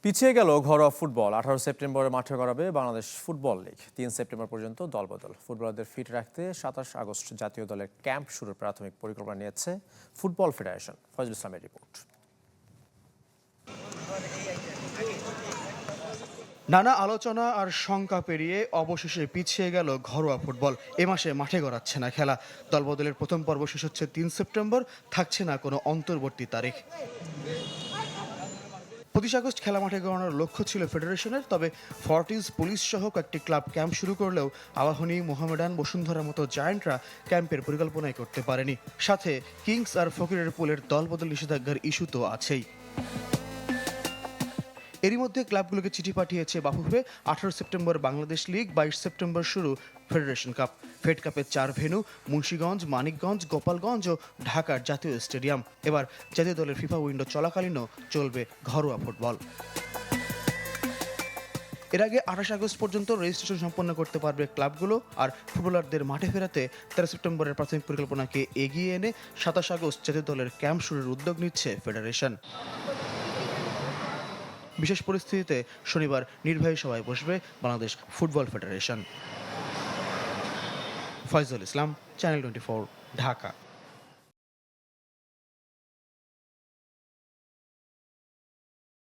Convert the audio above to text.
পিছিয়ে গেল ঘরোয়া ফুটবল। 18 সেপ্টেম্বরে মাঠে গড়াবে বাংলাদেশ ফুটবল লীগ। 3 সেপ্টেম্বর পর্যন্ত দলবদল। ফুটবলারদের ফিট রাখতে 27 আগস্ট জাতীয় দলের ক্যাম্প শুরুর প্রাথমিক পরিকল্পনা নিয়েছে ফুটবল ফেডারেশন। ফজল ইসলামের রিপোর্ট। নানা আলোচনা আর শঙ্কা পেরিয়ে অবশেষে পিছিয়ে গেল ঘরোয়া ফুটবল। এ মাসে মাঠে গড়াচ্ছে না খেলা। দলবদলের প্রথম পর্ব শেষ হচ্ছে 3 সেপ্টেম্বর, থাকছে না কোনো অন্তর্বর্তী তারিখ। 25 আগস্ট খেলা মাঠে গড়ানোর লক্ষ্য ছিল ফেডারেশনের, তবে ফর্টিজ, পুলিশ সহ কয়েকটি ক্লাব ক্যাম্প শুরু করলেও আবাহনী, মোহামেডান, বসুন্ধরার মতো জায়ান্টরা ক্যাম্পের পরিকল্পনাই করতে পারেনি। সাথে কিংস আর ফকিরের পুলের দলবদল নিষেধাজ্ঞার ইস্যু তো আছেই। এরই মধ্যে ক্লাবগুলোকে চিঠি পাঠিয়েছে বাফুফে। 18 সেপ্টেম্বর বাংলাদেশ লীগ, 22 সেপ্টেম্বর শুরু ফেডারেশন কাপ। ফেড কাপের 4 ভেন্যু মুন্সিগঞ্জ, মানিকগঞ্জ, গোপালগঞ্জ ও ঢাকার জাতীয় স্টেডিয়াম। এবার জাতীয় দলের ফিফা উইন্ডো চলাকালীনও চলবে ঘরোয়া ফুটবল। এর আগে 28 আগস্ট পর্যন্ত রেজিস্ট্রেশন সম্পন্ন করতে পারবে ক্লাবগুলো। আর ফুটবলারদের মাঠে ফেরাতে 13 সেপ্টেম্বরের প্রাথমিক পরিকল্পনাকে এগিয়ে এনে 27 আগস্ট জাতীয় দলের ক্যাম্প শুরুর উদ্যোগ নিচ্ছে ফেডারেশন। বিশেষ পরিস্থিতিতে শনিবার নির্বাহী সভায় বসবে বাংলাদেশ ফুটবল ফেডারেশন। ফয়জল ইসলাম, চ্যানেল 24, ঢাকা।